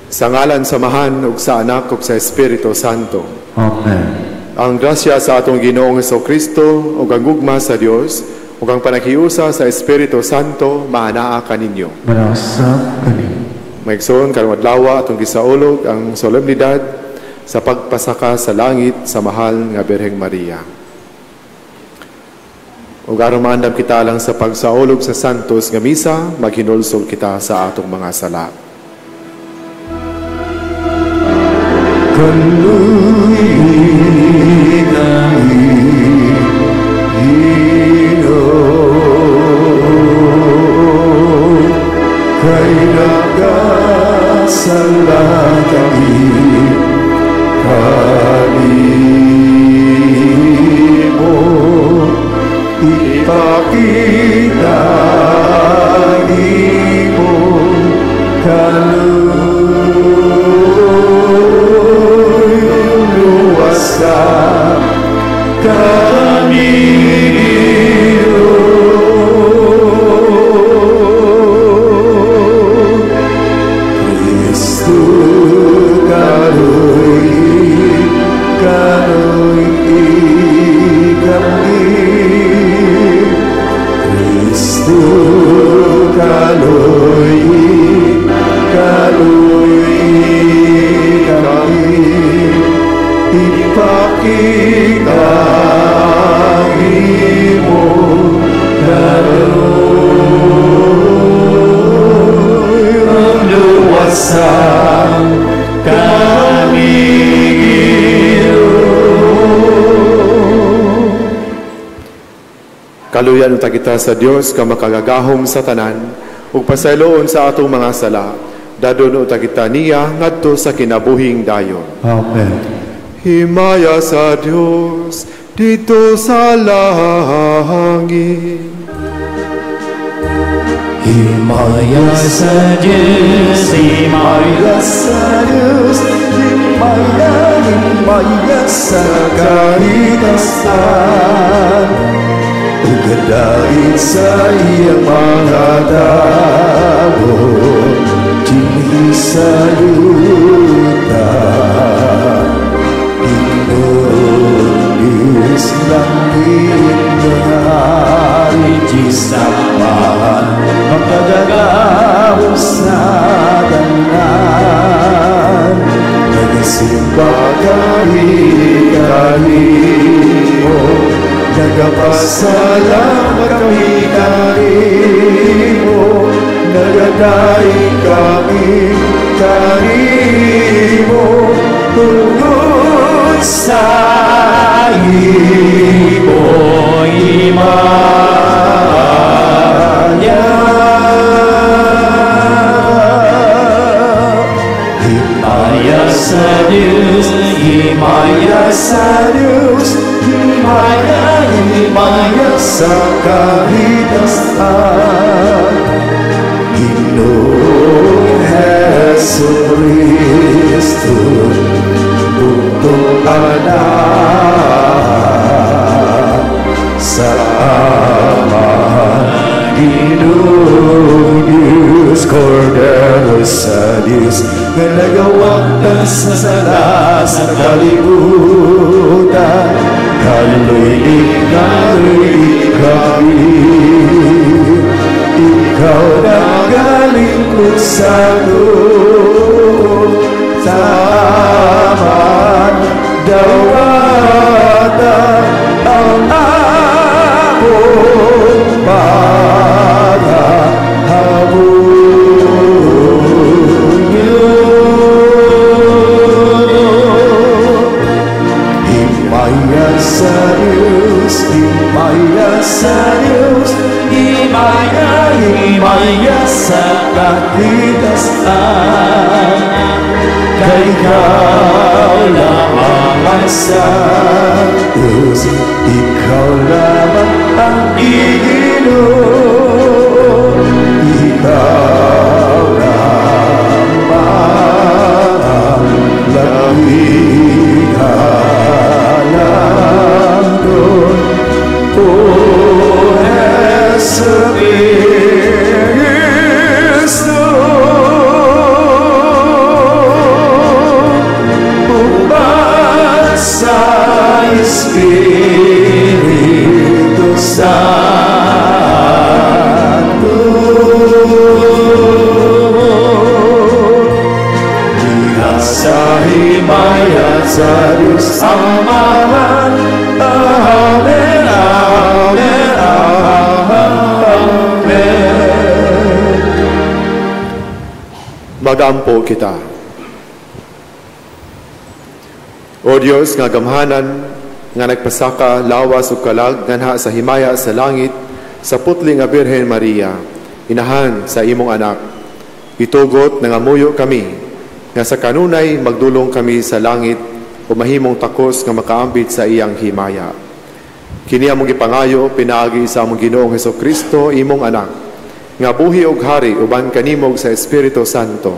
Sa ngalan samahan ug sa Anak ug sa Espiritu Santo. Amen. Ang grasya sa atong Ginoong Jesucristo ug ang gugma sa Dios ug ang panakiusa sa Espiritu Santo maanaa kaninyo. Manasa kaninyo. Maigsoon karong adlaw atong gisaulog ang solemnidad sa pagpasaka sa langit sa mahal nga Birheng Maria. Ug aron maandam kita lang sa pagsaulog sa santos nga misa, maghinulsol kita sa atong mga sala. Kay nagkasalan kami, kanimo ipakita mo kaluluwas ka kaluyan unta kita sa Dios ka makagagahom sa tanan ug pasayloon sa atong mga sala. Dadon unta kita niya ngadto sa kinabuhing dayon. Amen. Himaya sa Dios dito sa langit. Himaya sa Diyos, himaya sa Diyos, himaya sa kahitasan. Ugadain sa iyang mga tao, dinhi sa yuta. Inulis langit nangyari di samahan, magkagagahom sa tanan. Nagsimba kami kanimo, nagapasalamat kami kanimo, nagadaig kami kanimo, tungod sa imo himaya. Himaya sa Diyos, himaya sa Diyos, himaya sa kahitasan. Ginoong Jesucristo, buntong anak sa amahan. Ginoong Diyos, Cordero sa Diyos, nga nagawak ng sasala sa kalibutan. Kaluy kami, ikaw nagalingkod sa loob, taman dawatan ang among mga habunyo. Himaya sa Diyos, himaya sa Diyos, himaya sa kahitasan. Kay ikaw lamang ang santos, ikaw lamang ang Ginoo, ikaw lamang ang lamighalang doon. O Jesucristo, himaya sa Diyos Amahan. Amen, amen, amen. Magampo kita. O Diyos nga gamhanan, nga nagpasaka, lawas ug kalag, nganha sa himaya sa langit, sa putli nga Birhen Maria, inahan sa imong anak, itugot nga muyo kami, nga sa kanunay magdulong kami sa langit, o mahimong takos nga makaambit sa iyang himaya. Kini among gipangayo, pinaagi sa among Ginoong Hesukristo, imong anak, nga buhi ug hari, uban kanimog sa Espiritu Santo,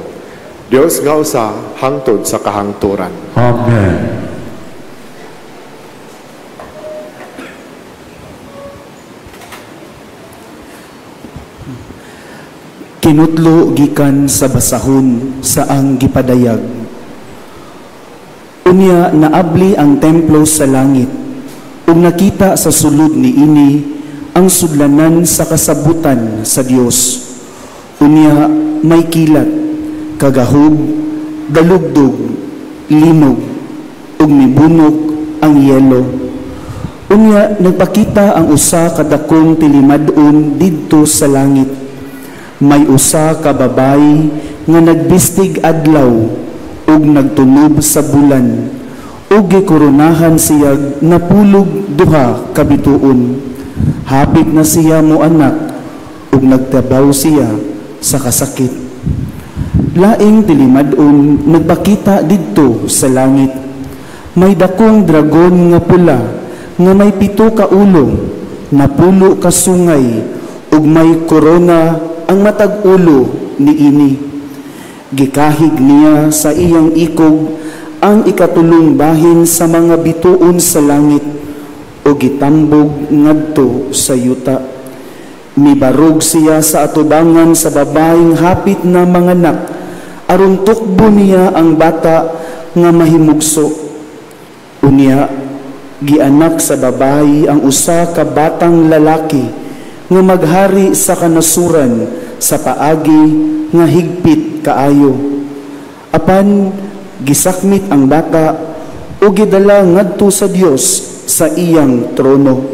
Dios nga usa, hangtod sa kahangturan. Amen. Kinutlo gikan sa basahon sa ang gipadayag. Unya naabli ang templo sa langit, ug nakita sa sulod ni ini ang sudlanan sa kasabutan sa Dios. Unya may kilat, kagahog, dalugdog, linog, ug mibunog ang yelo. Unya nagpakita ang usa ka dakong tilimad-on didto sa langit. May usa ka babay nga nagbistig adlaw ug nagtunob sa bulan, ug gikoronahan siya napulog duha ka bituon. Hapit na siya mo anak ug nagtabaw siya sa kasakit. Laing tilimad-on nagpakita didto sa langit. May dakong dragon nga pula nga may 7 ka ulo, napulo ka sungay, ug may korona ang matag ulo ni ini. Gikahig niya sa iyang ikog ang ikatulong bahin sa mga bituon sa langit, o gitambog ngadto sa yuta. Mibarog siya sa atubangan sa babaeng hapit na manganak, aron tukbo niya ang bata nga mahimugso. Unya gianak sa babae ang usa ka batang lalaki nga maghari sa kanasuran sa paagi nga higpit kaayo. Apan gisakmit ang bata o gidala ngadto sa Dios sa iyang trono.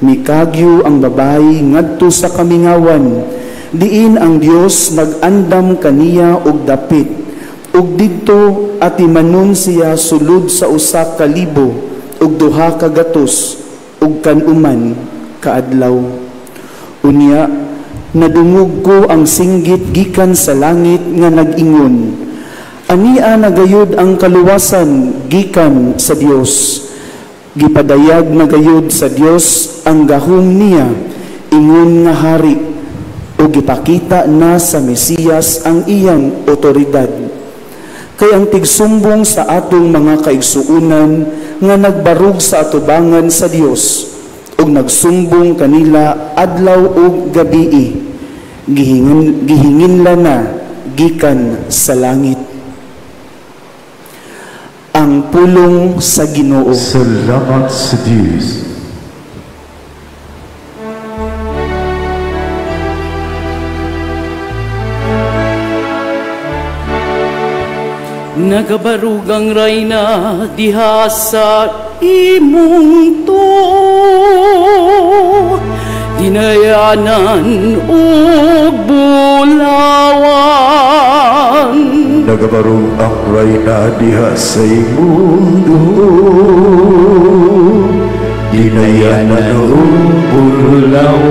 Mikagyo ang babae ngadto sa kamingawan, diin ang Dios nagandam kaniya og dapit, ug didto atimanon siya sulod sa usa ka libo ug 200 gatos ug kanuman kaadlaw. Unya, nadungog ko ang singgit gikan sa langit nga nag-ingon, ania nagayod ang kaluwasan gikan sa Dios. Gipadayag nagayod sa Dios ang gahom niya, ingon nga hari, o gipakita na sa Mesiyas ang iyang otoridad. Kay ang tigsumbong sa atong mga kaigsuunan nga nagbarug sa atubangan sa Dios, ug nagsumbong kanila adlaw ug gabii, gihinginla na gikan sa langit. Ang pulong sa Ginoo. Salamat sa Diyos. Nagabarugang rayna diha sa imong to, dinayanan ug bulawan. Nagabarong ang rayna diha sa imong dinayanan ug bulawan.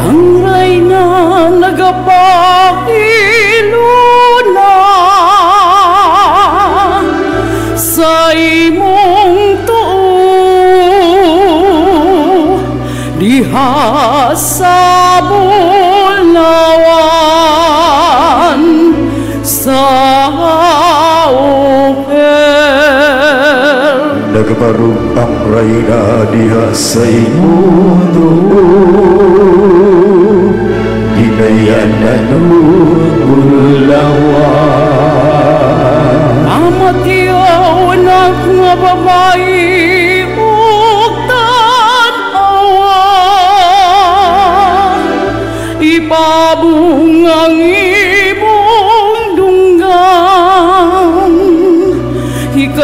Ang rayna nagapakiluna sa imong tuo, diha sa bulawan sa upel. Nagabarong ang rayna diha sa imong dinayanan ug bulawan. Amatiyaw ng nga babae ug tanawa, ipabung ang imong dunggan.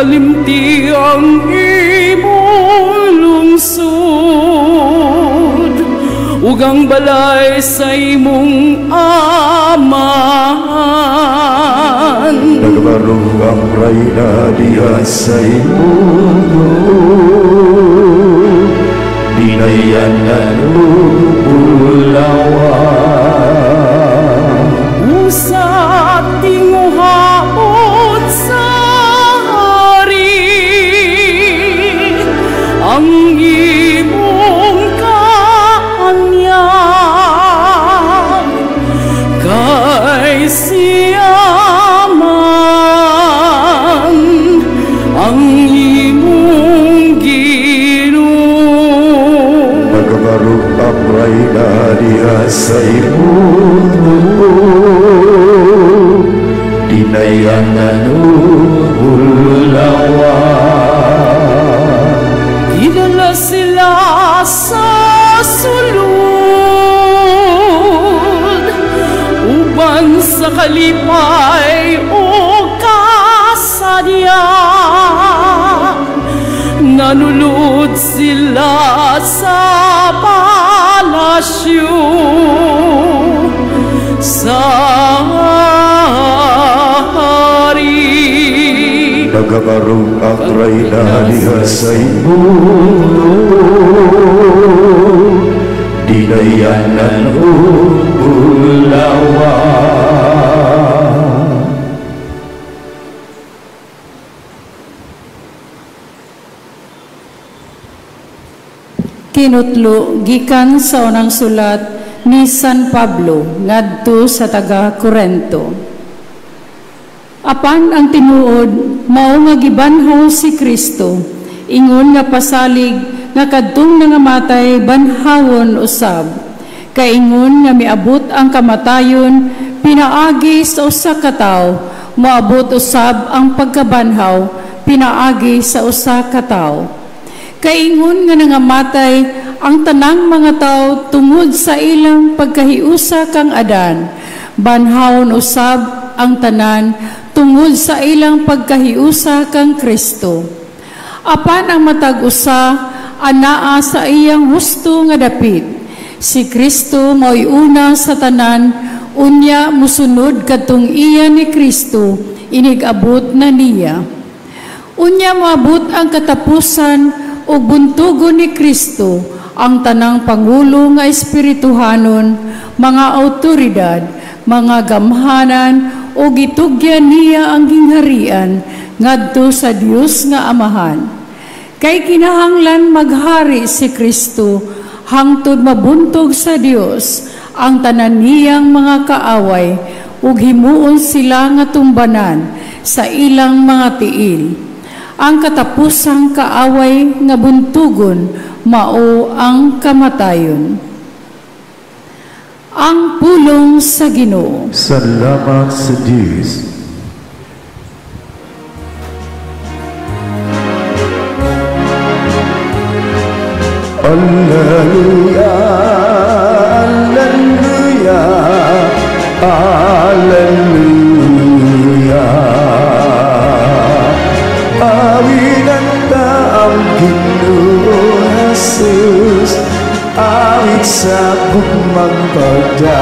kalimti ang imong lungsod, ug ang balay sa imong amahan. Nagbarong ang rayna diha sa imong dinayanan ulawan. Usa tinguhaon sa hari ang imong kaanyag, kay siya man ang imong Ginoo. Nagbarong ang rayna diha sa imong dinayanan ulawan. Dinala sila sa sulod, uban sa kalipay o kasadya. Nanulod sila sa palasyo, sa hari. Nagabarong ang rayna diha sa imong dinayanan ulawan. Kinutlo gikan sa unang sulat ni San Pablo ngadto sa taga Corinto. Apan ang tinuod mao nga gibanhaw si Kristo, ingon nga pasalig nga kadtong nangamatay banhawon usab. Kaingon nga miabot ang kamatayon pinaagi sa usa ka tawo, moabot usab ang pagkabanhaw pinaagi sa usa ka tawo. Kaingon nga nangamatay ang tanang mga tao tungod sa ilang pagkahiusa kang Adan, banhawon usab ang tanan tungod sa ilang pagkahiusa kang Kristo. Apan ang matag usa anaa sa iyang husto nga dapit. Si Kristo mao'y una sa tanan, unya musunod kadtong iya ni Kristo inigabot na niya. Unya moabot ang katapusan o buntugon ni Kristo ang tanang pangulo nga espirituhanon, mga autoridad, mga gamhanan o gitugyan niya ang gingharian ngadto sa Dios nga Amahan. Kay kinahanglan maghari si Kristo hangtod mabuntog sa Dios ang tanan niyang mga kaaway ug himuon sila nga tumbanan sa ilang mga tiil. Ang katapusang kaaway nga buntugon mao ang kamatayon. Ang pulong sa Ginoo. Salamat sa Diyos. Alleluia, alleluia, alleluia. Awinan ta ang Ginoo Jesus, awit sa bumang pagdaig.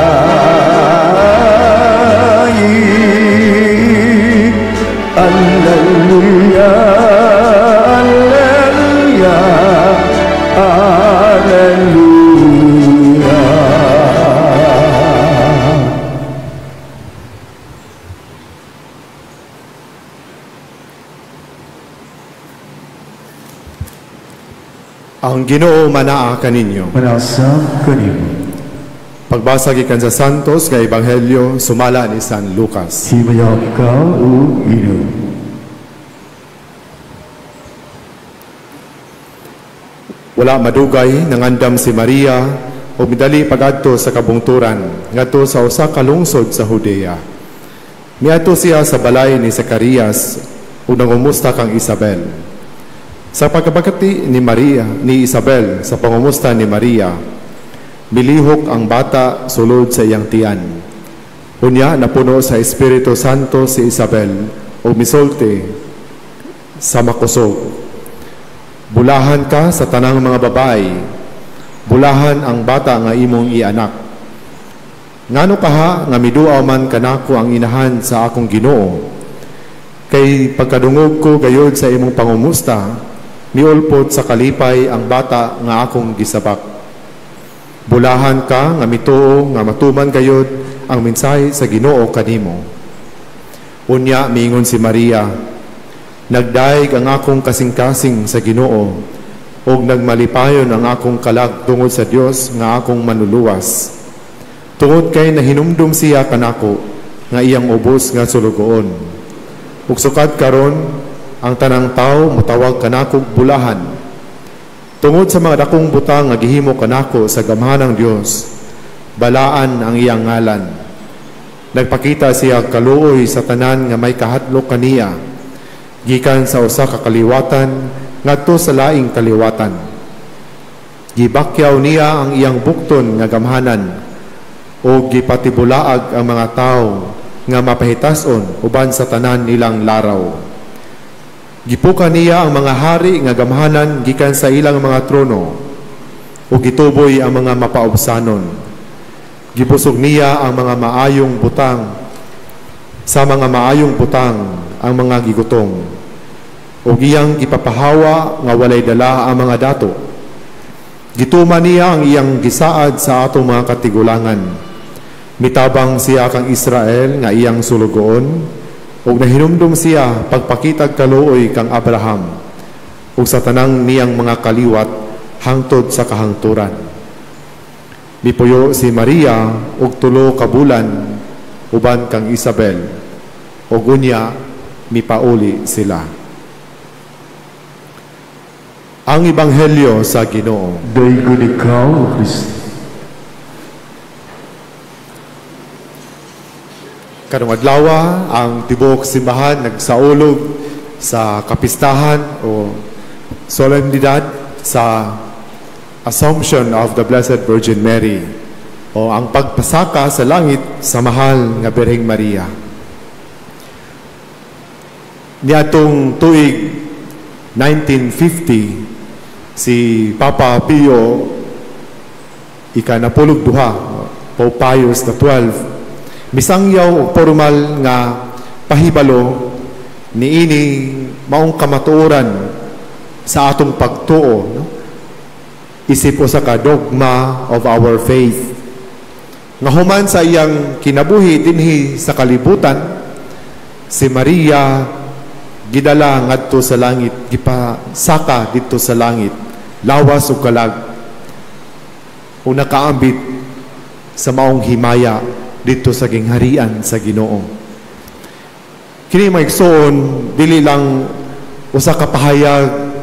Alleluia, alleluia, alleluia. Ang Ginoo manaa kaninyo. Manasang kanimo. Pagbasa gikan sa Santos nga Ebanghelyo sumala ni San Lucas. Himayaw ka o Ginoo. Wala madugay nangandam si Maria o midali pagadto sa kabungturan ngadto sa usa ka lungsod sa Judea. Miadto siya sa balay ni Zacarias ug nangumusta kang Isabel. Sa pagkabagati ni Isabel sa pangumusta ni Maria, milihok ang bata sulod sa iyang tiyan. Unya napuno sa Espiritu Santo si Isabel o misulti sa makusog. Bulahan ka sa tanang mga babae, bulahan ang bata nga imong ianak. Ngano kaha nga miduaw man kanako ang inahan sa akong Ginoo, kay pagkadungog ko gayod sa imong pangumusta, miulpot sa kalipay ang bata nga akong gisabak. Bulahan ka nga mituo nga matuman gayod ang mensahe sa Ginoo kanimo. Unya miingon si Maria, nagdaig ang akong kasing-kasing sa Ginoo, ug nagmalipayon ang akong kalag tungod sa Dios nga akong manluluwas. Tungod kay nahinumdum siya kanako nga iyang ubos nga sulugoon. Ug sukad karon ang tanang tawo motawag kanako bulahan. Tungod sa mga dakong butang nga gihimo kanako sa gamhanang Dios, balaan ang iyang ngalan. Nagpakita siya kaluoy sa tanan nga may kahadlok kaniya, gikan sa usa ka kaliwatan ngadto sa laing kaliwatan. Gibakyaw niya ang iyang bukton nga gamhanan o gipatibulaag ang mga tawo nga mapahitason uban sa tanan nilang laraw. Gipuka niya ang mga hari nga gamhanan gikan sa ilang mga trono o gituboy ang mga mapaubsanon. Gibusog niya ang mga maayong butang sa mga maayong butang ang mga gigutom. O giyang gipapahawa nga walay dala ang mga dato. Gituman niya ang iyang gisaad sa atong mga katigulangan. Mitabang siya kang Israel nga iyang sulugoon, ug nahinumdum siya pagpakitag kaluoy kang Abraham, ug sa tanang niyang mga kaliwat hangtod sa kahangturan. Mipuyo si Maria ug tulo ka bulan uban kang Isabel, ug unya mipauli sila. Ang Ebanghelyo sa Ginoo. Dayon ikaw, O Kristo. Karong adlaw ang tibok simbahan nagsaulog sa kapistahan o solemnidad sa Assumption of the Blessed Virgin Mary o ang pagpasaka sa langit sa mahal nga Birheng Maria. Niadtong tuig 1950 si Papa Pio ikanapulog duha, Pope Pius XII, misangyaw og formal nga pahibalo niini maong kamatuoran sa atong pagtuo, no? Isip o sa kadogma of our faith. Nga human sa iyang kinabuhi dinhi sa kalibutan, si Maria gidala ngadto sa langit, gipasaka dito sa langit, lawas ug kalag, o nakaambit sa maong himaya dito sa gingharian sa Ginoo. Kini maigsoon dili lang usa ka pahayag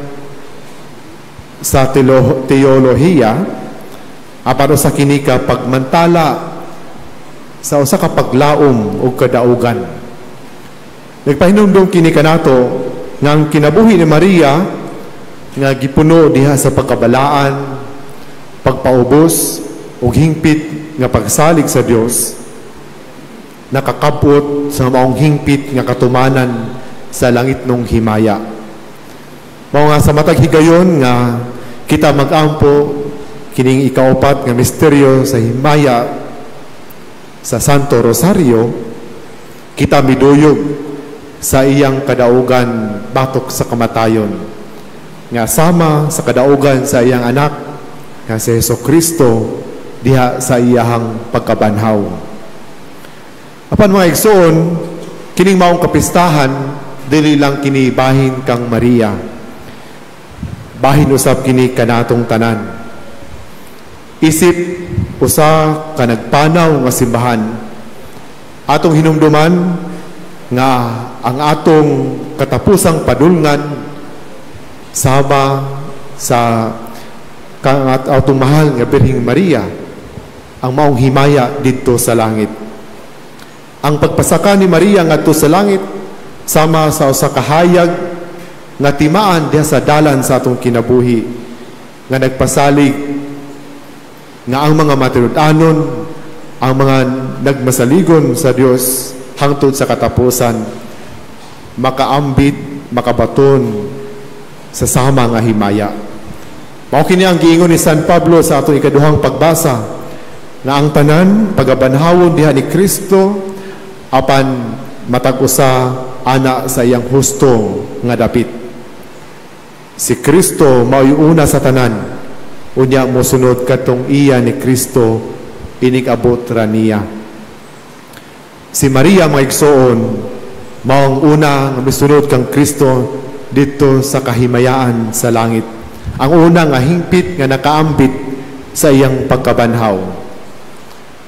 sa teolohiya, aparo sa kini ka pagmantala sa usa ka paglaom o kadaugan. Nagpahinumdum kini kanato nga ang kinabuhi ni Maria nga gipuno diha sa pagkabalaan, pagpaubos ug hingpit nga pagsalig sa Dios, nakakabot sa maong hingpit nga katumanan sa langit nung himaya. Mao nga sa matag higayon nga kita mag-ampo kining ikaupat nga misteryo sa himaya sa Santo Rosario, kita miduyog sa iyang kadaugan batok sa kamatayon nga sama sa kadaugan sa iyang anak nga si Jesucristo diha sa iyahang pagkabanhaw. Apan mga igsoon, kining maong kapistahan dili lang kini bahin kang Maria, bahin usab kini kanatong tanan. Isip usa ka nagpanaw nga simbahan, atong hinumduman nga ang atong katapusang padulngan sama sa atong mahal nga Birheng Maria ang maong himaya didto sa langit. Ang pagpasaka ni Maria ngadto sa langit sama sa usa ka hayag nga timaan diha sa dalan sa atong kinabuhi, nga nagpasalig nga ang mga matinud-anon, ang mga nagmasaligon sa Dios hangtod sa katapusan, makaambit makabaton sa sama nga himaya. Mao kini ang giingon ni San Pablo sa atong ikaduhang pagbasa na ang tanan pagabanhawon diha ni Kristo apan matag usa ana sa iyang husto nga dapit. Si Kristo mao'y una sa tanan, unya mosunod katong iya ni Kristo inig-abot ra niya. Si Maria mga igsoon mao ang una nga misunod kang Kristo dito sa kahimayaan sa langit. Ang una nga hingpit nga nakaambit sa iyang pagkabanhaw.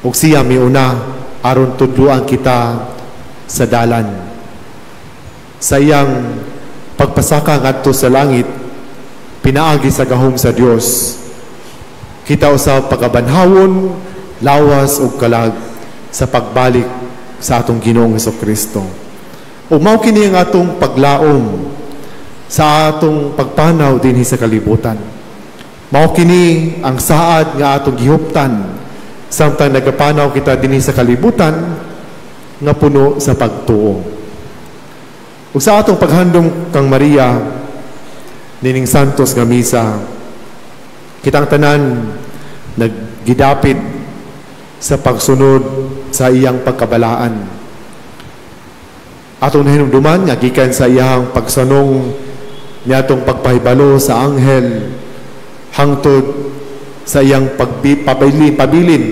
Ug siya miuna aron tudloan kita sa dalan. Sa iyang pagpasaka ngadto sa langit, pinaagi sa gahom sa Dios. Kita usab pagabanhawon, lawas ug kalag sa pagbalik sa atong Ginoong Hesukristo. Ug mao kini ang atong paglaom sa atong pagpanaw dinhi sa kalibutan. Mao kini ang saad nga atong gihuptan samtang nagapanaw kita dinhi sa kalibutan nga puno sa pagtuo. Ug sa atong paghandom kang Maria nining santos nga misa, kitang tanan naggidapit sa pagsunod sa iyang pagkabalaan. Atong nahinumduman nga gikan sa iyang pagsanong niadtong pagpahibalo sa anghel hangtod sa iyang pabilin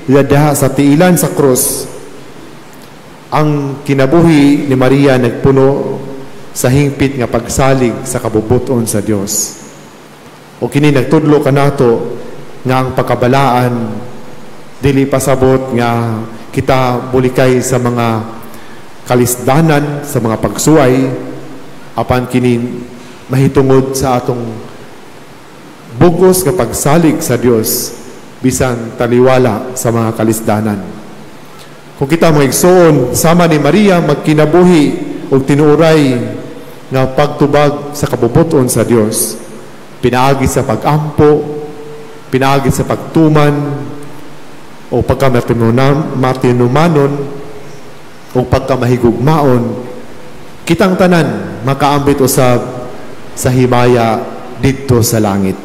diha sa tiilan sa krus. Ang kinabuhi ni Maria nagpuno sa hingpit nga pagsalig sa kabubuton sa Dios. O kini nagtudlo kanato nga ang pagkabalaan dili pasabot nga kita bulikay sa mga kalisdanan, sa mga pagsuway, apan kini mahitungod sa atong bugos nga pagsalig sa Dios bisan taliwala sa mga kalisdanan. Kung kita mga igsoon, sama ni Maria magkinabuhi o tinuray nga pagtubag sa kabubuton sa Dios, pinaagi sa pagampo, pinaagi sa pagtuman o pagkamatinumanon o pagkamahigugmaon, kitang tanan makaambit usab sa himaya dito sa langit.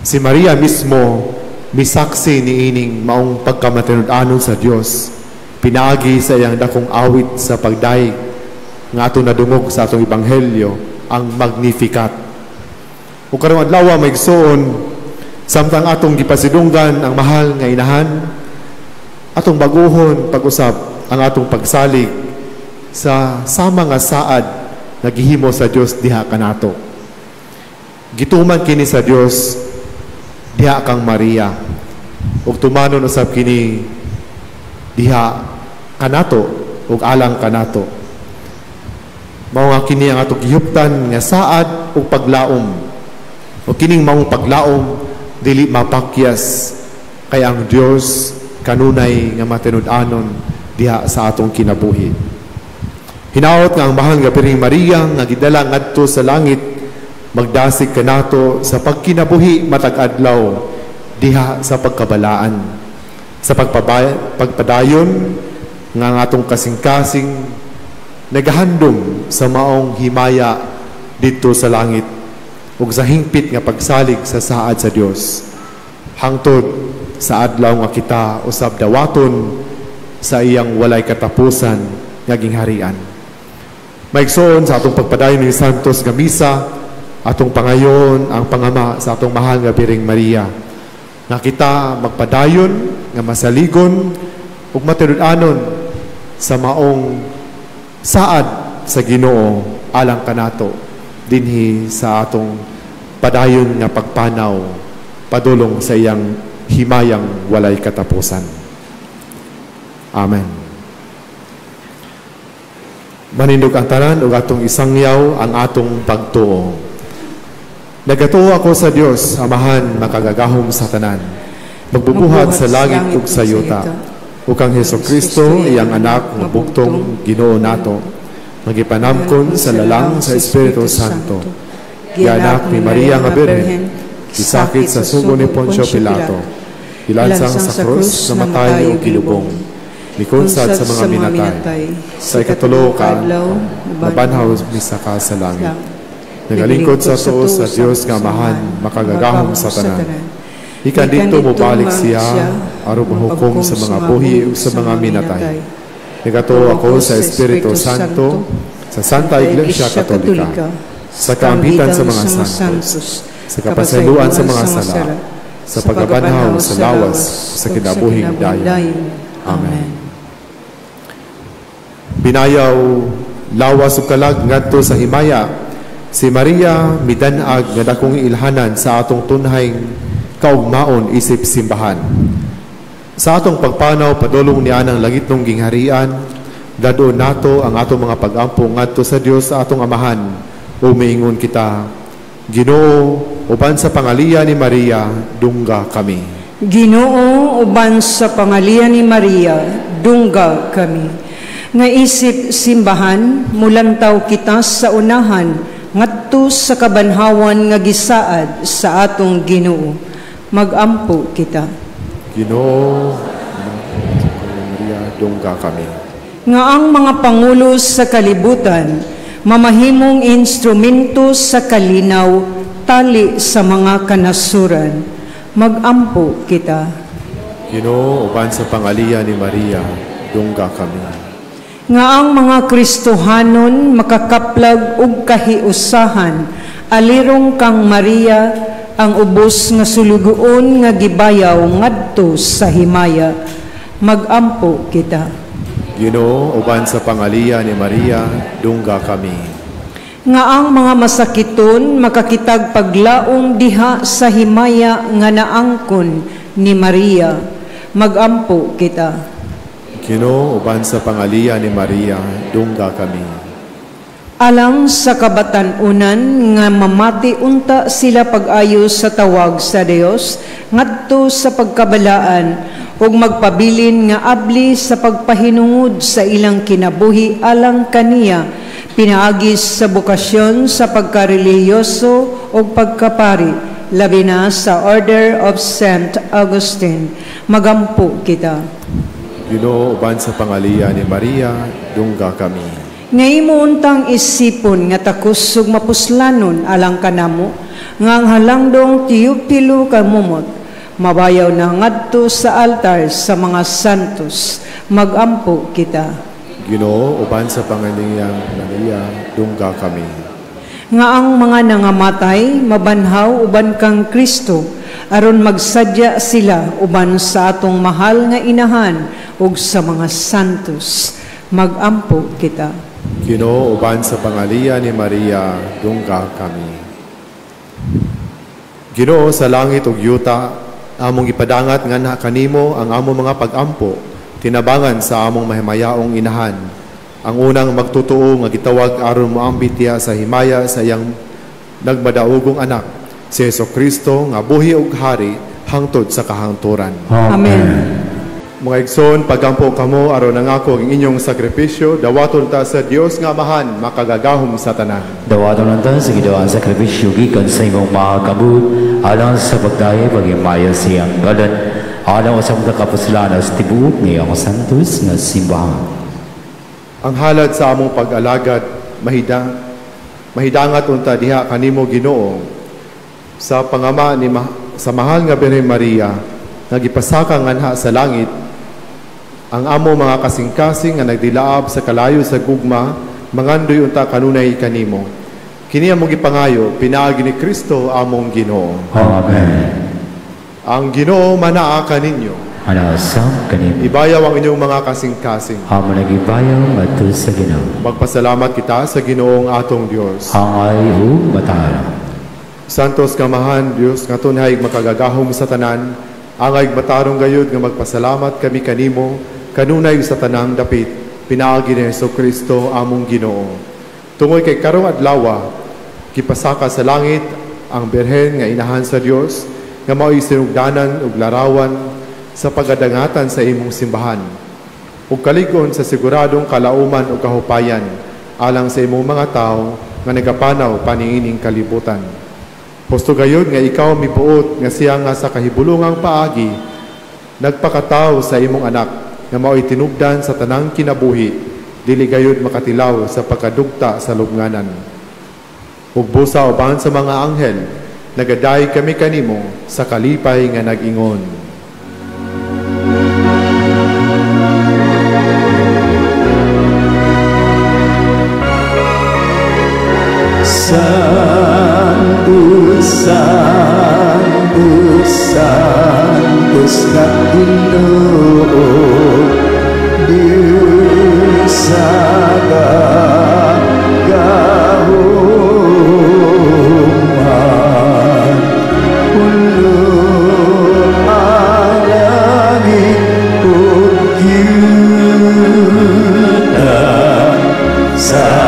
Si Maria mismo misaksi ni ining maong pagkamatinud-anon sa Dios, pinaagi sa iyang dakong awit sa pagdaig nga atong nadungog sa atong ebanghelyo, ang Magnificat. O karong adlaw maigsoon, samtang atong gipasidunggan ang mahal nga inahan, atong baguhon pag-usab ang atong pagsalig sa sama nga saad na gihimo sa Dios diha kanato. Gituman kini sa Dios diha kang Maria, ug tumanon usab kini diha kanato ug alang kanato. Mao nga kini ang atong gihuptan nga saad ug paglaom. O kining maong paglaom dili mapakyas kay ang Dios kanunay nga matinud-anon diha sa atong kinabuhi. Hinaot nga ang mahal nga Birheng Maria nga gidala ngadto sa langit magdasig kanato sa pagkinabuhi matag adlaw diha sa pagkabalaan, sa pagpadayon nga ang atong kasing-kasing nagahandom sa maong himaya dito sa langit ug sa hingpit nga pagsalig sa saad sa Dios hangtod sa adlaw nga kita usab dawaton sa iyang walay katapusan nga gingharian. Maigsoon sa atong pagpadayon ni Santos nga misa, atong pangayon ang pangama sa atong mahal nga Birheng Maria nga kita magpadayon nga masaligon ug matinud-anon sa maong saad sa Ginoo alang kanato dinhi sa atong padayon nga pagpanaw padulong sa iyang himayang walay katapusan. Amen. Manindog ang tanan ug atong isangyaw ang atong pagtuo. Nagatuo ako sa Dios, Amahan makagagahom sa tanan, magbubuhat sa langit ug sa yuta, ug kang Hesukristo iyang anak nga bugtong Ginoo nato, magipanamkon sa lalang sa Espiritu Santo, gianak ni Maria nga Birhen, gisakit sa sugo ni Poncio Pilato, ilansang sa krus, namatay o kilubong, Mikunsad sa mga minatay, sa ikatulo ka, nabanhaw misa ka sa langit. Nagalingkod sa to sa Dios nga amahan, makagagahom sa tanan. Ikan dito mo balik siya, aron mahukom sa mga buhi ug sa mga minatay. Nagato ako sa Espiritu Santo, sa Santa Iglesia Katolika, sa kaambitan sa mga santos, sa kapasayloan sa mga sala, sa pagabanhaw sa lawas, sa kinabuhing dayon. Amen. Binayaw, lawas ug kalag ngadto sa himaya, si Maria midanag nga dakong ilhanan sa atong tunhay kaugmaon isip simbahan. Sa atong pagpanaw padulong niya ng langitnong gingharian, dadon nato ang atong mga pag-ampo ngadto sa Dios sa atong amahan. O miingon kita, Ginoo, uban sa pangalian ni Maria, dungga kami. Ginoo, uban sa pangalian ni Maria, dungga kami. Nga isip simbahan, mulantaw kita sa unahan, ngadto sa kabanhawan nga gisaad sa atong Ginoo. Magampo kita. Ginoo, Maria, dungga kami. Nga ang mga pangulo sa kalibutan, mamahimong instrumento sa kalinaw, tali sa mga kanasuran. Magampo kita. Ginoo, uban sa pangalian ni Maria, dungga kami. Nga ang mga Kristohanon makakaplag og kahiusahan, alirong kang Maria, ang ubos nga sulugoon nga gibayaw ngadto sa himaya. Magampo kita. Ginoo, uban sa pangalian ni Maria, dungga kami. Nga ang mga masakiton makakitag paglaong diha sa himaya nga naangkon ni Maria. Magampo kita. Ginoo, uban sa pangalian ni Maria, dungga kami. Alang sa kabatan-unan nga mamati unta sila pag-ayo sa tawag sa Dios ngadto sa pagkabalaan ug magpabilin nga abli sa pagpahinungod sa ilang kinabuhi alang kaniya pinaagis sa bukasyon sa pagkarelihiyoso ug pagkapari labi na sa Order of St. Augustine. Magampo kita. Ginoo, uban sa pangalian ni Maria, dungga kami. Ngay mo untang isipon nga takusog mapuslanon alang kanamo, nga ang halangdong tiyupilo kamumot, mabayaw na ngadto sa altar sa mga santos. Magampo kita. Ginoo, uban sa pangalian ni Maria, dungga kami. Nga ang mga nangamatay, mabanhaw uban kang Kristo, aron magsadya sila uban sa atong mahal nga inahan ug sa mga santos. Magampo kita. Ginoo, uban sa pangalian ni Maria, dungga kami. Ginoo, sa langit ug yuta, among ipadangat nga kanimo ang among mga pag-ampo, tinabangan sa among mahimayaong inahan. Ang unang magtutuo nga gitawag aron moambit diha sa himaya sa iyang nagmadaugong anak, si Jesucristo nga buhi ug hari hangtod sa kahangturan. Amen. Mga igsoon, pagampo kamo aron nangako ang inyong sakripisyo, dawaton ta sa Dios nga amahan, makagagahom sa tanan. Dawaton nanta sa gidawang sakripisyo gikan sa imong mga kabut, alang sa pagdayo pagimaya siyang galan, alang sa mga kapuslanan sa tibuok niyang santos nga simbahan. Ang halad sa among pag-alagad, mahidangat unta diha kanimo Ginoo, sa pangama ni sa mahal nga Birhen Maria, nagipasaka nganha sa langit, ang amo mga kasing-kasing nga nagdilaab sa kalayo sa gugma, mangandoy unta kanunay kanimo. Kini among gipangayo, pinaagi ni Kristo among Ginoo. Amen. Ang Ginoo manaa kaninyo. Anasam kanimo. Ibayaw ang inyong mga kasing-kasing. Amo nagibayaw ngadto sa Ginoo. Magpasalamat kita sa Ginoong atong Dios. Hangay ug matara. Santos kamahan Dios nga tunay makagagahom sa tanan, angay matarong gayud nga magpasalamat kami kanimo kanunay sa tanang dapit pinaagi ni Jesucristo among Ginoo. Tungoy kay karong adlaw kipasaka sa langit ang Birhen nga inahan sa Dios nga mao'y sinugdanan ug larawan sa pagadangatan sa imong simbahan ug kaligon sa siguradong kalauman ug kahupayan alang sa imong mga tawo nga nagapanaw paniining kalibutan. Pusto gayud nga ikaw mibuot nga siya nga sa kahibulungang paagi nagpakataw sa imong anak nga mao'y tinubdan sa tanang kinabuhi, dili gayud makatilaw sa pagkadugta sa lubnganan. Ug busa uban sa mga anghel, nagaday kami kanimo sa kalipay nga nag-ingon. Santos, Santos, Santos na Ginoo, Diyos sa kagahuman, ulong ang langit ug yuna sa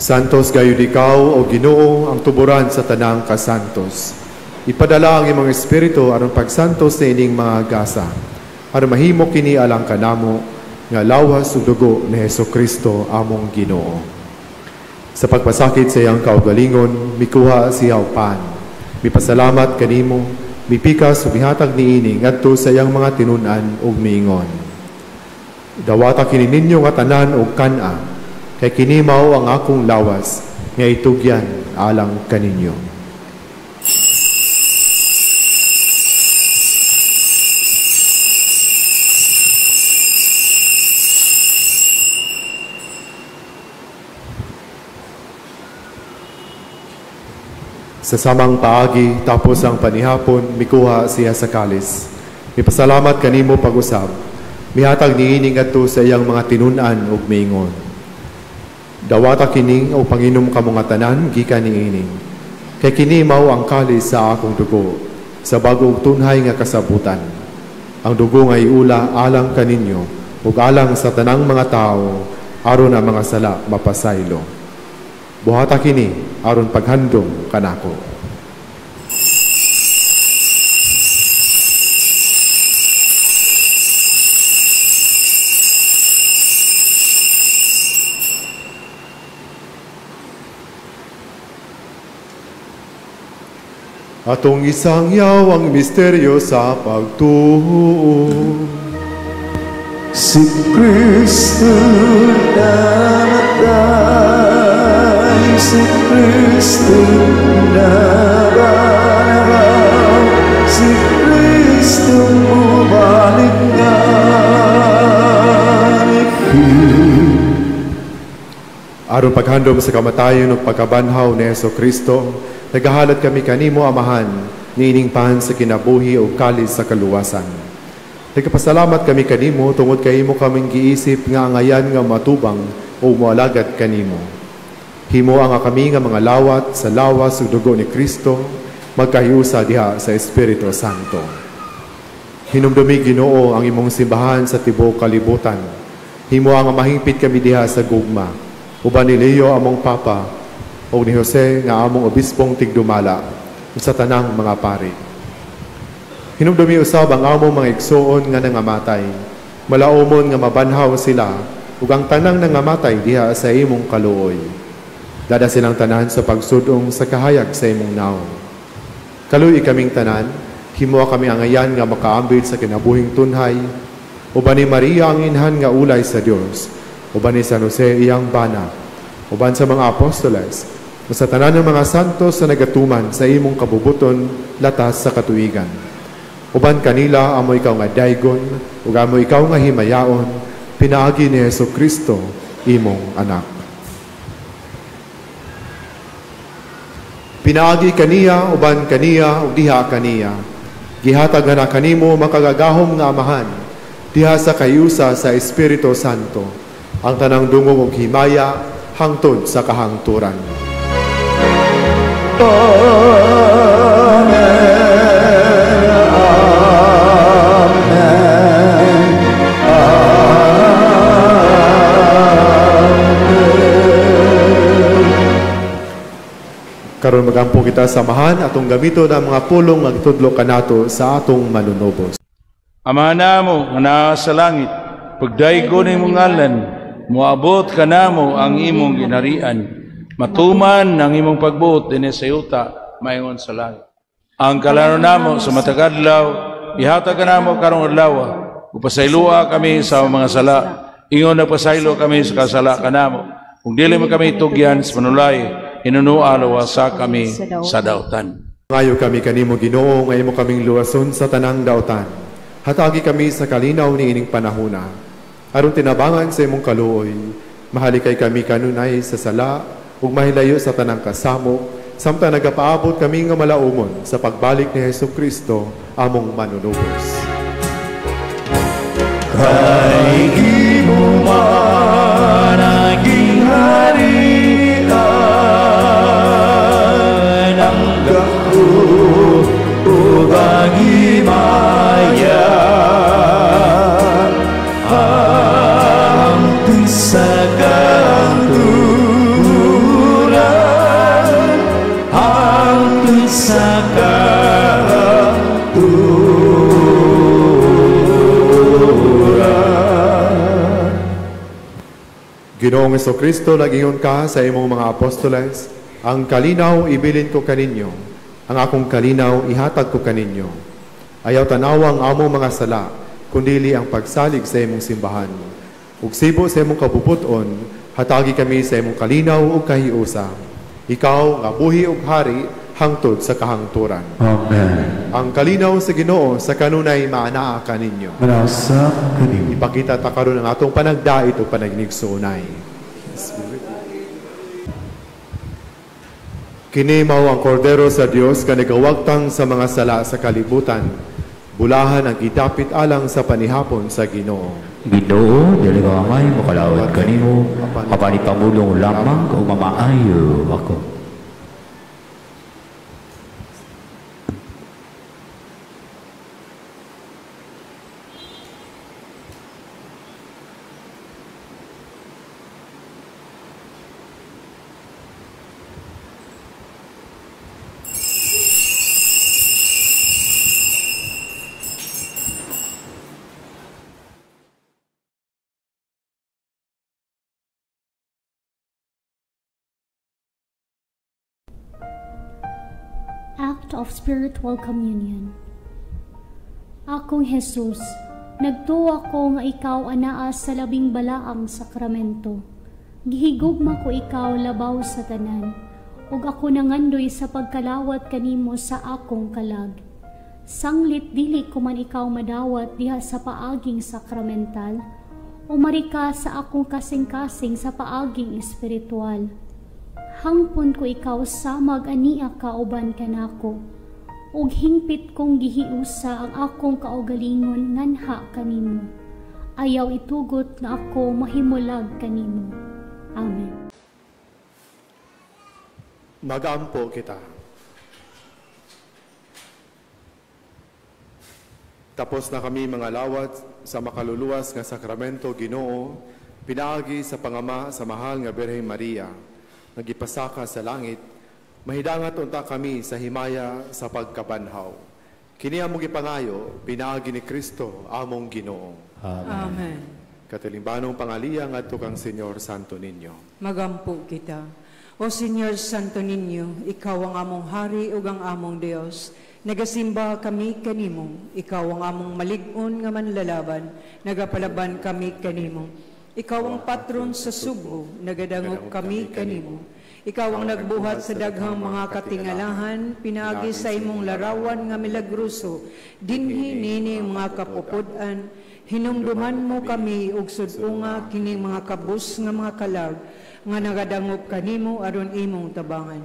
Santos gayud ikaw o Ginoo ang tuburan sa tanang kasantos. Ipadala ang imong espiritu aron pagsantos sa ining mga gasa, aron mahimo kini alang kanamo nga lawas ug dugo ni Hesukristo among Ginoo. Sa pagpasakit sa iyang kaugalingon, mikuha siya pan. Mipasalamat kanimo, mipikas ug mihatag niini ngadto sa iyang mga tinun-an ug miingon. Dawata kini ninyo nga tanan og kan-a, kay kini mao ang akong lawas nga itugyan alang kaninyo. Sa samang paagi tapos ang panihapon, mikuha siya sa kalis. Mipasalamat kanimo pag-usab. Mihatag niini ngadto sa iyang mga tinun-an ug miingon. Dawata kini o panginom ka mga tanan, gikan niini. Kay kini mao ang kalis sa akong dugo, sa bag-ong tunhay nga kasabutan. Ang dugo nga iula alang kaninyo, ug alang sa tanang mga tao, aron ang mga sala mapasaylo. Buhata kini, aron paghandom kanako. Atong isangyaw ang misteryo sa pagtuo. Si Kristo namatay, si Kristo nabanaw, si Kristo mubalik nga. Aron paghandom sa kamatayon ug pagkabanhaw ni Hesukristo, nagahalat kami kanimo, Amahan, niining pan sa kinabuhi o kalis sa kaluwasan. Nagpasalamat kami kanimo tungod kay imo kaming giisip nga angayan nga matubang o mualagad kanimo. Himo ang kami nga mga lawat sa lawas ug dugo ni Kristo, magkahiusa diha sa Espiritu Santo. Hinumdumi, Ginoo, ang imong simbahan sa tibuok kalibutan. Himo ang mahingpit kami diha sa gugma. Uban ni Leo among Papa, o ni Jose nga among obispong tigdumala sa tanang mga pari. Hinumdumi usab ang among mga igsoon nga nangamatay, malaumon nga mabanhaw sila, ug ang tanang nangamatay diha sa imong kaluoy. Dada silang tanan sa pagsudong sa kahayag sa imong naong. Kaluoy kaming tanan, himo kami angayan nga makaambit sa kinabuhing tunhay, uban ni Maria ang inhan nga ulay sa Dios, uban ni San Jose iyang bana, uban sa mga apostoles, sa tanan ng mga santos sa nagatuman sa imong kabubuton latas sa katuigan. Uban kanila amo ikaw nga daygon, ug amo ikaw nga himayaon, pinaagi ni Hesukristo, imong anak. Pinaagi kaniya, uban kaniya, ug diha kaniya. Gihatag na kanimo makagagahom nga amahan, diha sa kayusa sa Espiritu Santo, ang tanang dungog ug himaya, hangtod sa kahangturan. Karon magampo kita samahan atong gamito ng mga pulong nagtudlo kanato sa atong manunubos. Amahan namo nga naa sa langit, pagdaygo ni mong ngalan, moabot ka namo ang imong ginharian, matuman ang imong pagbuot dinhi sa yuta mayon sa langit. Ang kalano namo sa matag adlaw, ihatag ka namo karong adlaw, upasaylua kami sa mga sala, ingon nagpasaylo kami sa kasala kanamo, kung dili mo kami tugyan sa manulay, inunualawa sa kami sa dautan. Ngayo kami kanimo Ginoo, ngayon mo kaming luwason sa tanang dautan. Hatagi kami sa kalinaw ni ining panahona. Aron tinabangan sa imong kaluoy, mahalikay kami kanunay sa sala, ug mahilayo sa tanang kasamo, samtang nagapaabot kami nga malaumon sa pagbalik ni Hesukristo, among manunubos. Kay imo man naging harian, ang gaku ug ang himaya, hangtod sa kahangturan, hangtod sa Ginoong Hesukristo, nagingon ka sa imong mga apostoles, ang kalinaw ibilin ko kaninyo, ang akong kalinaw ihatag ko kaninyo. Ayaw tanawang among mga sala, kundili ang pagsalig sa imong simbahan. Ug sibo sa imong kabubuton, hatagi kami sa imong kalinaw ug kahiusa. Ikaw nga buhi ug hari, hangtod sa kahangturan. Amen. Ang kalinaw sa Ginoo sa kanunay maanaa kaninyo. Manasa kanimo. Ipakita ta karon ang atong panagdait o panagnig sa unay. Kini mao ang kordero sa Dios nga nagawagtang sa mga sala sa kalibutan. Bulahan ang gidapit alang sa panihapon sa Ginoo. Ginoo, dili ka amay makalawat kanimo, apanipamulong lamang kung mamaayo ako. Act of Spiritual Communion. Akong Jesus, nagtuwa ko nga ikaw anaa sa labing balaang sakramento. Gihigugma ko ikaw labaw sa tanan, ug ako nangandoy sa pagkalawat kanimo sa akong kalag. Sanglit dili ko man ikaw madawat diha sa paaging sakramental, o marika sa akong kasing-kasing sa paaging espiritual. Hangpon ko ikaw samag ania kauban kanako, ug hingpit kong gihiusa ang akong kaugalingon nganha kanimo. Ayaw itugot nga ako mahimulag kanimo. Amen. Magampo kita. Tapos na kami mga lawat sa makaluluwas nga sakramento Ginoo, pinaagi sa pangama sa mahal nga Birheng Maria, nagipasaka sa langit, mahidangat unta kami sa himaya sa pagkabanhaw. Kini among gipangayo, pinaagi ni Kristo among Ginoo. Amen. Katilimbanong pangaliya ngadto kang Senyor Santo Niño. Magampo kita. O Senyor Santo Niño, ikaw ang among hari ug ang among Dios. Nagasimba kami kanimo, ikaw ang among malig-on nga manlalaban, nagapalaban kami kanimo. Ikaw ang patron sa sugo, nagadangog kami kanimo. Ikaw ang nagbuhat sa daghang mga katingalahan, pinaagi sa imong larawan nga milagruso, dinhi nini mga kapupudan, Hinumduman mo kami ug sud-unga kining mga kabus nga mga kalag nga nagadangop kanimo aron imong tabangan.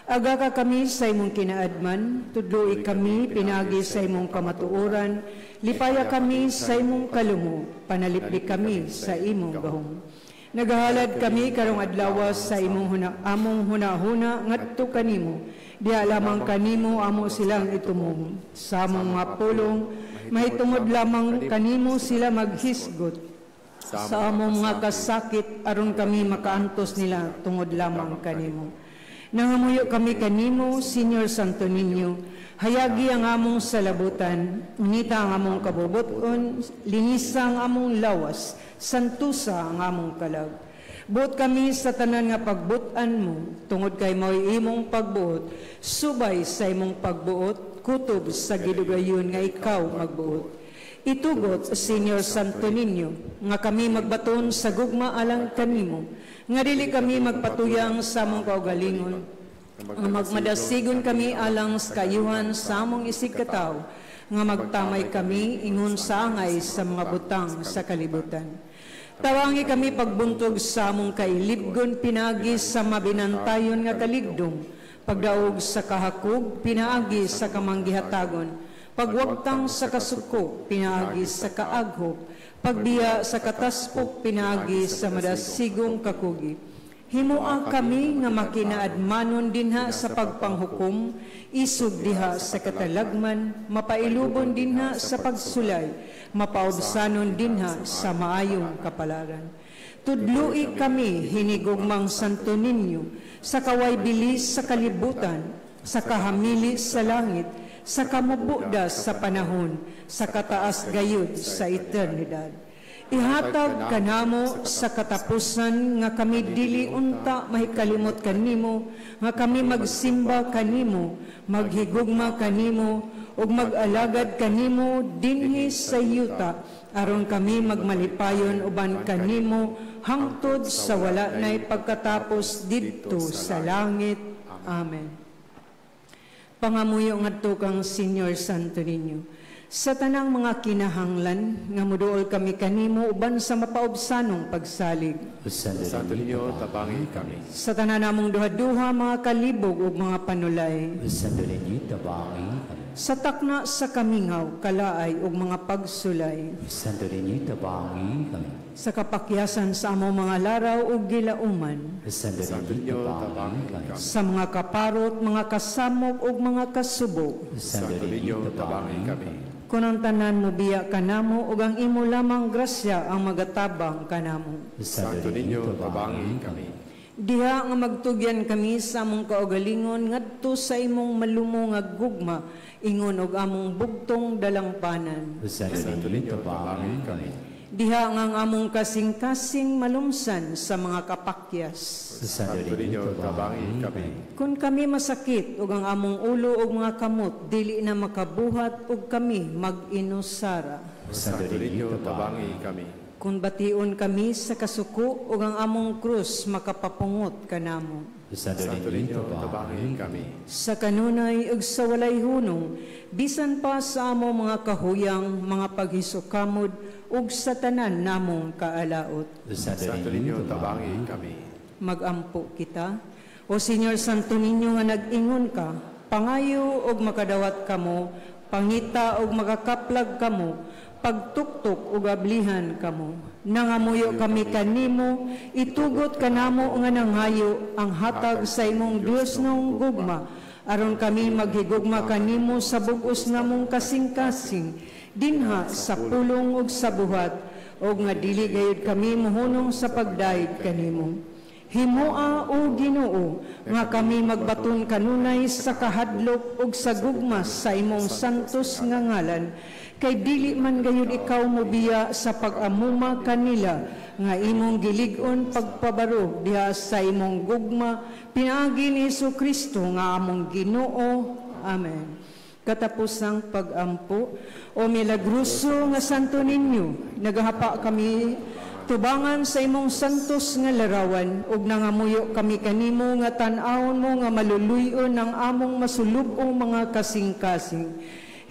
Aga ka kami sa imong kinaadman, tudloi kami pinagi sa imong kamatuoran, lipaya kami sa imong kalumo, panaliplik kami sa imong gahom. Nagahalad kami karong adlaw sa imong among hunahuna ngadto kanimo, diha lamang kanimo amo silang itumong. Sa among mga pulong, mahitungod lamang kanimo sila maghisgot. Sa among mga kasakit aron kami makaantos nila tungod lamang kanimo. Nangamuyo kami kanimo, Senyor Santo Niño, hayagi ang among salabutan, unita ang among kabubuton, linisa ang among lawas, santusa ang among kalag. Buot kami sa tanan nga pagbutan mo, tungod kay mo'y imong pagbuot, subay sa imong pagbuot, kutob sa gidugayon nga ikaw magbuot. Itugot, Senyor Santo Niño, nga kami magbaton sa gugma alang kanimo, nga dili kami magpatuyang sa among kaugalingon, nga magmadasigon kami alang sa kayuhan sa among isig kataw, nga magtamay kami ingon sa angay sa mga butang sa kalibutan. Tawangi kami pagbuntog sa among kailibgon pinagi sa mabinantayon nga kaligdong, pagdaog sa kahakog pinaagi sa kamanggihatagon, pagwagtang sa kasuko pinaagi sa kaaghop, pagbiya sa kataspok pinagi sa madasigong kakugi. Himoa kami nga makinaadmanon dinha sa pagpanghukom, isog diha sa katalagman, mapailubon dinha sa pagsulay, mapaubsanon dinha sa maayong kapalaran. Tudlui kami hinigugmang Santo Niño, sa kaway bilis sa kalibutan, sa kahamili sa langit, sa kamubuda sa panahon, sa kataas gayud sa eternidad. Ihatag kanamo sa katapusan nga kami dili unta mahikalimot kanimo, nga kami magsimba kanimo, maghigugma kanimo, ug mag-alagad kanimo dinhi sa yuta, aron kami magmalipayon uban kanimo hangtod sa wala nay pagkatapos didto sa langit. Amen. Pangamuyo ngadto kang Senyor Santo Niño, sa tanang mga kinahanglan nga muduol kami kanimo uban sa mapaubsanong pagsalig. Santo Niño, tabangi kami. Sa tanan namong duha-duha mga kalibog ug mga panulay. Santo Niño, tabangi kami. Sa takna sa kamingaw, kalaay ug mga pagsulay. Santo Niño, tabangi kami. Sa kapakyasan sa among mga laraw ug gilauman. Santo Niño, tabangi kami. Sa mga kaparot, mga kasamog ug mga kasubo. Santo Niño, tabangi kami. Kunang tanan mo biya kanamo ug ang imo lamang grasya ang magatabang kanamo. Santo Niño, tabangi kami. Diha nga magtugyan kami sa among kaugalingon ngadto sa imong malumo nga gugma, ingon og among bugtong dalangpanan. Santo Niño, tabangi kami. Diha nga ang among kasing-kasing malumsan sa mga kapakyas. Santo Niño, tabangi kami. Kung kami masakit ug ang among ulo ug mga kamot dili na makabuhat ug kami mag-inusara. Santo Niño, tabangi kami. Kung bation kami sa kasuko ug ang among krus makapapungot kanamo. Santo Niño, tabangi kami. Sa kanunay ug sa walay hunong, bisan pa sa among mga kahuyang, mga paghisukkamod ug sa tanan namong kaalaot. Santo Niño, tabangi kami. Magampo kita, o Senyor Santo Niño nga nag-ingon ka, pangayo ug makadawat kamo, pangita ug makakaplag kamo, pagtuktok ug ablihan kamo. Nangamuyo kami kanimo, itugot kanamo nga nanghayo ang hatag sa imong Dios nung gugma, aron kami maghigugma kanimo sa bug-os namong kasing-kasing, dinha sa pulong ug sa buhat, ug nga dili gayud kami mohunong sa pagdaig kanimo. Himoa o Ginoo nga kami magbaton kanunay sa kahadlok ug sa gugma sa imong santos nga ngalan, kay dili man gayud ikaw mobiya sa pag-amuma kanila nga imong gilig-on pagpabaro diha sa imong gugma, pinaagi ni Jesucristo nga among Ginoo. Amen. Katapusang pag-ampo, o milagruso nga Santo Niño, nagahapa kami tubangan sa imong santos nga larawan, ug nangamuyo kami kanimo nga tan-awon mo nga maluluyon ang among masulubong mga kasing-kasing.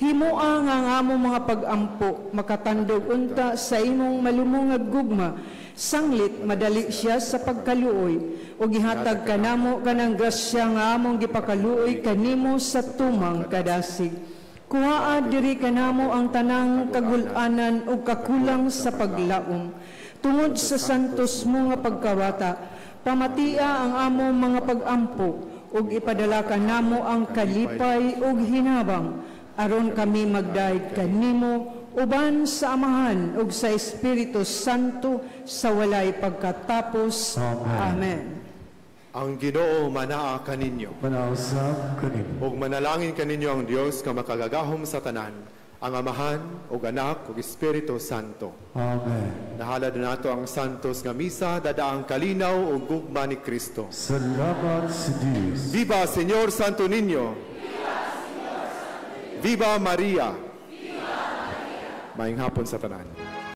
Himoa nga nga mo mga pag-ampo, makatandog unta sa imong malumungag gugma, sanglit madali siya sa pagkaluoy, o gihatag kanamo kanang grasya nga among gipakaluoy kanimo sa tumang kadasig. Kuhaa diri kanamo ang tanang kagulanan o kakulang sa paglaom. Tungod sa santos mo nga pagkawata, pamatia ang among mga pag-ampo, ug ipadala kanamo ang kalipay ug hinabang, aron kami magdaig kanimo uban sa Amahan ug sa Espiritu Santo sa walay pagkatapos. Amen. Ang Ginoo manaa kaninyo. Manausap kaninyo. Ug manalangin kaninyo ang Dios nga makagagahom sa tanan, ang Amahan ug Anak ug Espiritu Santo. Amen. Nahalad nato ang santos nga misa, dadaang kalinaw ug gugma ni Kristo. Salamat sa Diyos. Viva Señor Santo Niño. Viva Maria! Maayong hapon sa tanan.